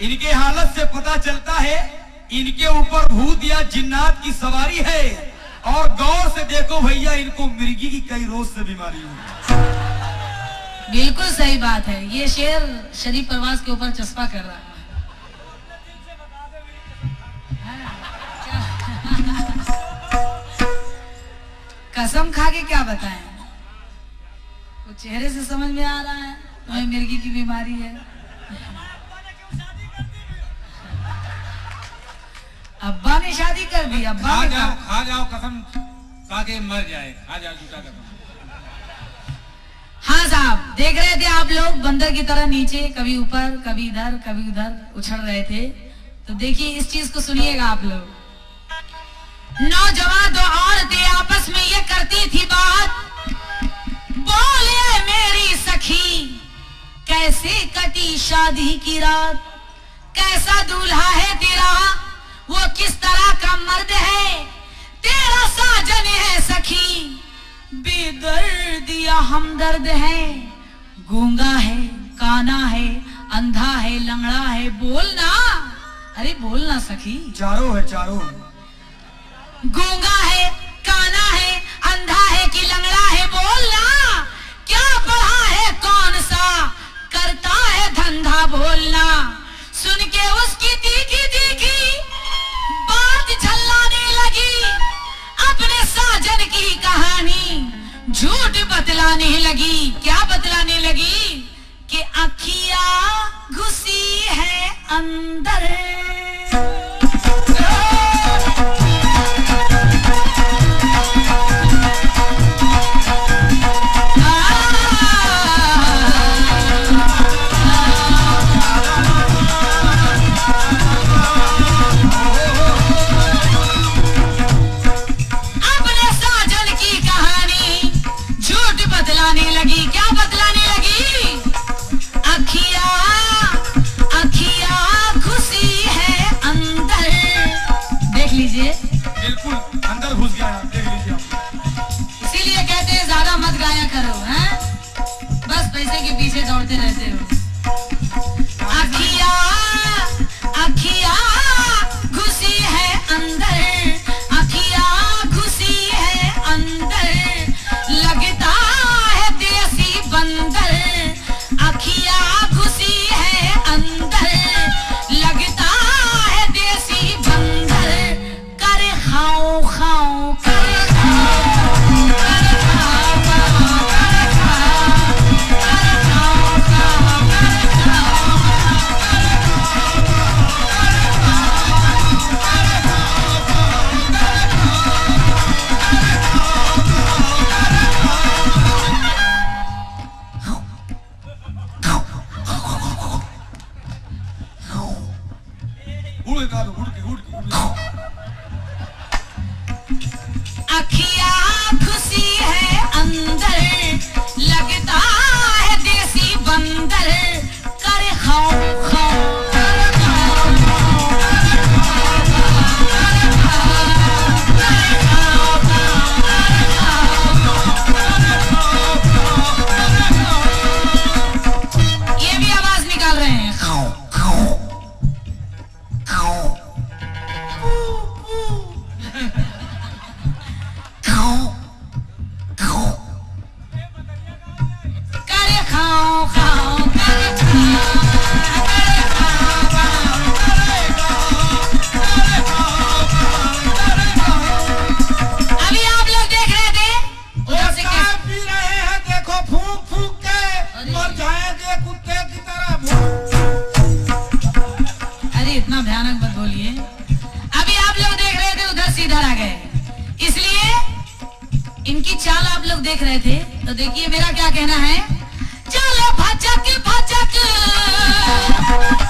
इनके हालत से पता चलता है इनके ऊपर भूत या जिन्नात की सवारी है। और गौर से देखो भैया, इनको मिर्गी की कई रोज से बीमारी है। बिल्कुल सही बात है। ये शेर शरीफ परवाज के ऊपर चस्पा कर रहा है। कसम खा के क्या बताएं, वो चेहरे से समझ में आ रहा है तुम्हें मिर्गी की बीमारी है। अब्बा ने शादी कर दी। अब्बा खा जाओ कसम खा के मर जाए। खा जाओ जूता कसम। हाँ साहब, देख रहे थे आप लोग बंदर की तरह नीचे, कभी ऊपर कभी इधर कभी उधर उछल रहे थे। तो देखिए इस चीज को सुनिएगा आप लोग। नौजवान दो औरतें आपस में ये करती थी बात, बोले मेरी सखी कैसे कटी शादी की रात, कैसा दूल्हा है तेरा, वो किस तरह का मर्द है, तेरा साजन है सखी बेदर्द या हमदर्द है, गूंगा है काना है अंधा है लंगड़ा है, बोलना। अरे बोलना सखी। चारों है चारों। गूंगा है काना है अंधा है कि लंगड़ा है, बोलना। क्या पढ़ा है कौन सा करता है धंधा, बोलना। सुन के उसकी तीखी तीखी बात झल्लाने लगी, अपने साजन की कहानी झूठ बतलाने लगी। क्या बतलाने लगी कि अखिया घुसी है अंदर। बतलाने लगी। क्या बतलाने लगी? अखिया अखिया घुसी है अंदर। देख लीजिए, बिल्कुल अंदर घुस गया। देख लीजिए, इसीलिए कहते हैं ज्यादा मत गाया करो, हैं? बस पैसे के पीछे दौड़ते रहते हो। अखिया अखिया घुसी है अंदर, अखिया घुसी है अंदर, लगता बंदर। अखिया घुसी है अंदर, लगता है देसी बंदर। कर खाओ खाओ कर खाओ कर खाओ कर खाओ कर खाओ अखिया घुसी है अंदर, लगता है देसी बंदर। कर खाओ खाओ कर खाओ ये भी आवाज निकाल रहे हैं। खाओ खाओ खाओ इतना भयानक मत बोलिए। अभी आप लोग देख रहे थे उधर से इधर आ गए, इसलिए इनकी चाल आप लोग देख रहे थे। तो देखिए मेरा क्या कहना है। चलो भचक भचक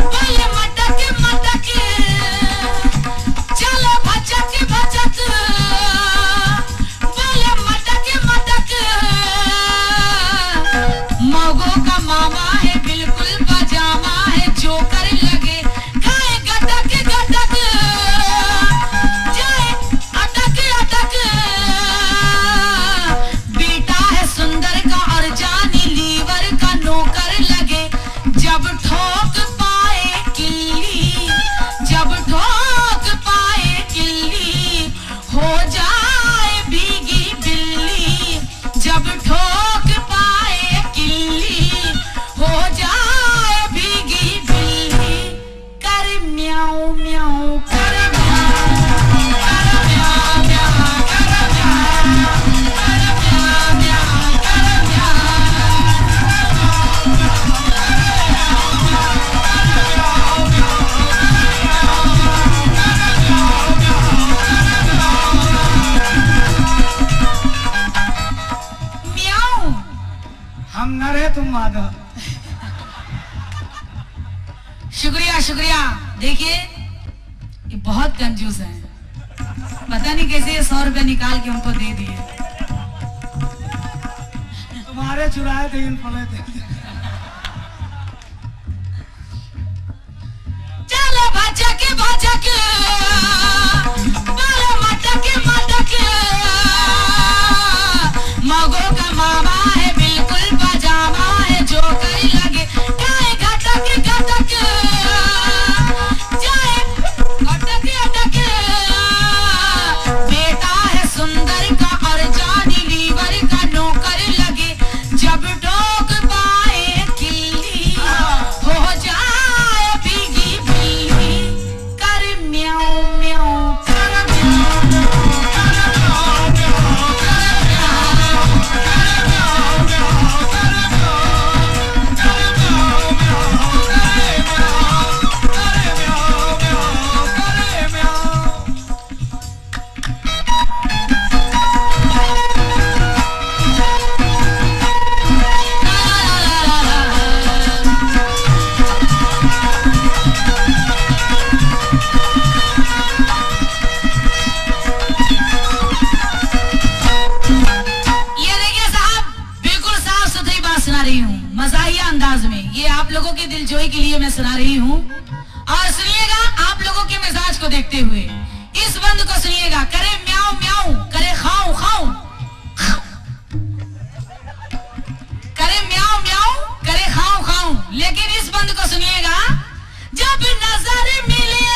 बोले मटक मटक, चलो भचक भचक बोले मटक मटक। मोगो का मामा है बिल्कुल पजामा है, जोकर लगे खाए गटक गटक, जाए अटक अटक। बेटा है सुंदर का और जानी दो। शुक्रिया शुक्रिया। देखिए ये बहुत कंजूस है, पता नहीं कैसे 100 रुपए निकाल के हमको दे दिए। तुम्हारे चुराए थे इन फले थे। चलो भजक भजक बोलो मटक मटक, मगो का मामा है बिल्कुल पजामा है, जो करी लगे गाए घटक घटक जाए अटक अटक। बेटा है सुंदर का और जानी लीवर का नौकर लगे, जब डोक पाए किल्ली हो जाए भीगी बिल्ली, कर म्याऊं म्याऊं कर म्याऊं म्याऊं कर म्याऊं म्याऊं कर म्याऊं कर म्याऊं म्याऊं कर म्याऊं कर म्याऊं म्याऊं कर म्याऊं कर म्याऊं कर म्याऊं। ये देखिए साहब, बिल्कुल साफ सुथरी बात सुना रही हूँ मजाहिया अंदाज में। ये आप लोगों के दिलजोई के लिए मैं सुना रही हूँ, और सुनिएगा आप लोगों के मिजाज को देखते हुए। इस बंद को सुनिएगा, करे म्याऊं म्याऊं करे खाऊं खाऊं, करे म्याऊं म्याऊं करे खाऊं खाऊं। लेकिन इस बंद को सुनिएगा, जब नजर मिले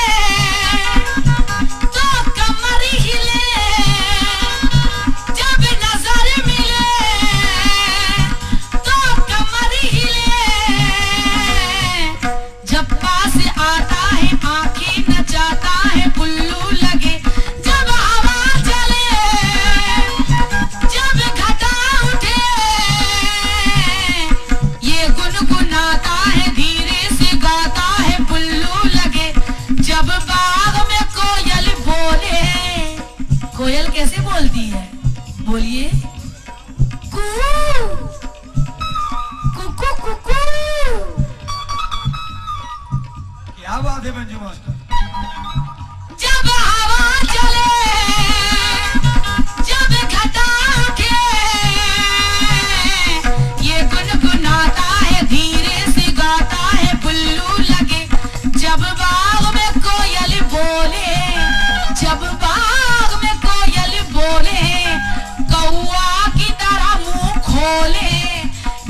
तो कमर हिले, जब नजर मिले तो कमर हिले, जब पास आता है आंखें नचाता है पुल्लू लगे, जब हवा चले जब घटा उठे, ये गुनगुनाता है धीरे से गाता है पुल्लू लगे, जब बाग में कोयल बोले। कोयल कैसे बोलती है, बोलिए कू कुकू कुकू। क्या बात है मंजू मास्टर। जब हवा चले जब घटा उठे, ये गुनगुनाता है धीरे से गाता है पुल्लू लगे, जब बाग में कोयल बोले, जब बाग में कोयल बोले, कौआ की तरह मुंह खोले,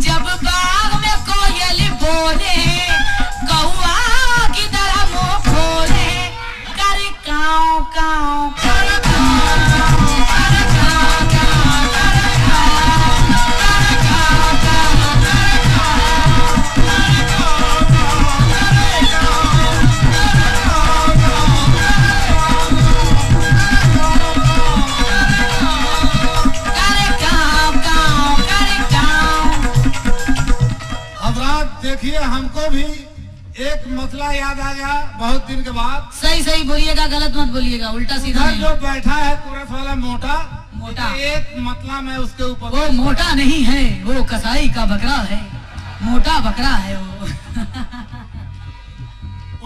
जब बाग में कोयल बोले, कौआ की तरह मुंह खोले, कर काऊ काऊ कर काऊ काऊ कर काऊ काऊ कर काऊ कर काऊ काऊ कर काऊ कर काऊ काऊ कर काऊ काऊ कर काऊ। हजरात देखिए, हमको भी एक मसला याद आ गया बहुत दिन के बाद। सही सही बोलिएगा, गलत मत बोलिएगा, उल्टा सीधा उधर नहीं। जो बैठा है कुरस वाला मोटा मोटा। एक मतला मैं उसके ऊपर वो मोटा नहीं है, वो कसाई का बकरा है, मोटा बकरा है वो।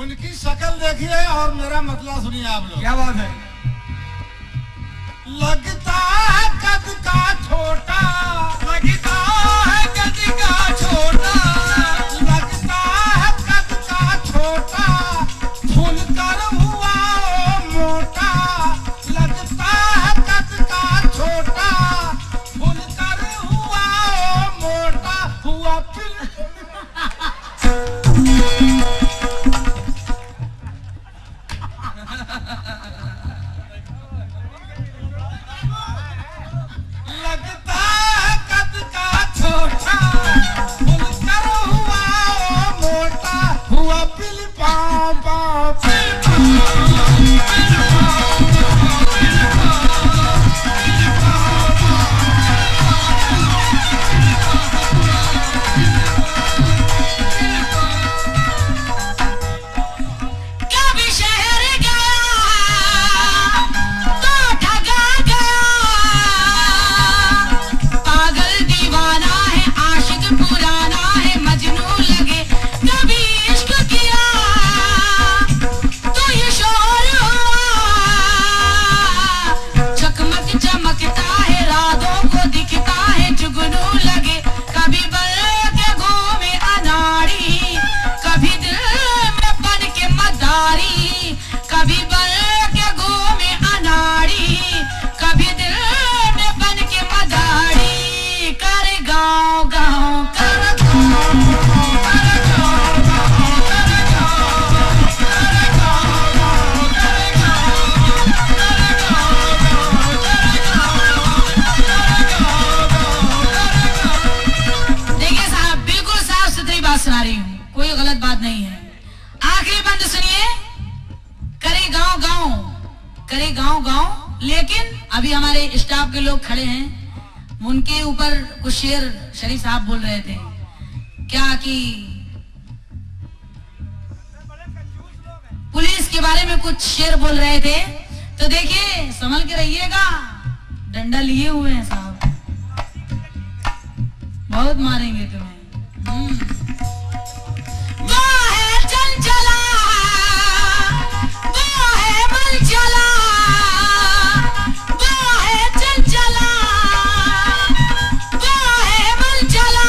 उनकी शक्ल देखिए और मेरा मतला सुनिए आप लोग। क्या बात है। लगता है कद का छोटा, लगता है कद का छोटा, लगता है कद का छोटा, फूलकर हुआ ओ मोटा, लगता है कद का छोटा, फूलकर हुआ ओ मोटा, हुआ लगता है कद कोई गलत बात नहीं है। आखिरी बंद सुनिए, करे गांव गांव, करे गांव गांव। लेकिन अभी हमारे स्टाफ के लोग खड़े हैं, उनके ऊपर कुछ शेर शरीफ साहब बोल रहे थे क्या कि पुलिस के बारे में कुछ शेर बोल रहे थे। तो देखिए संभल के रहिएगा, डंडा लिए हुए हैं साहब, बहुत मारेंगे तुम्हें। वो है चल चला, वो है मल चला, वो है चल चला, वो है मल चला।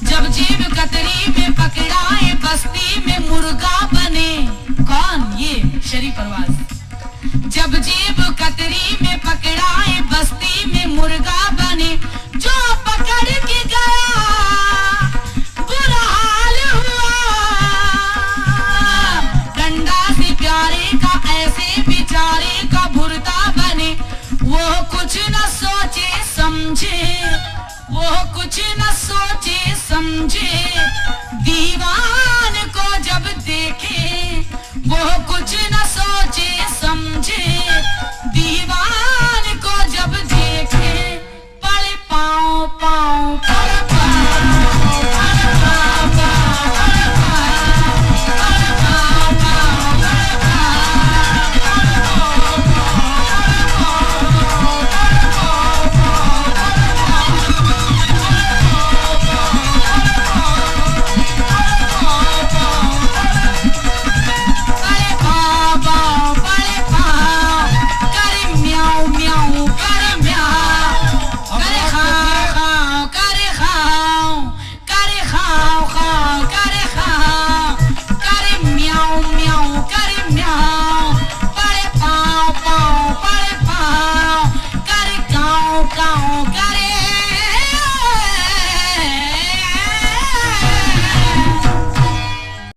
जब जेब कतरी में पकड़ाए, बस्ती में मुर्गा बने। कौन? ये शरीफ परवाज। जब जेब कतरी में पकड़ाए, बस्ती में मुर्गा बने। जो पकड़ के गया बुरा हाल हुआ, डंडा से प्यारे का ऐसे बेचारे का भुरता बने। वो कुछ न सोचे समझे, वो कुछ न सोचे समझे,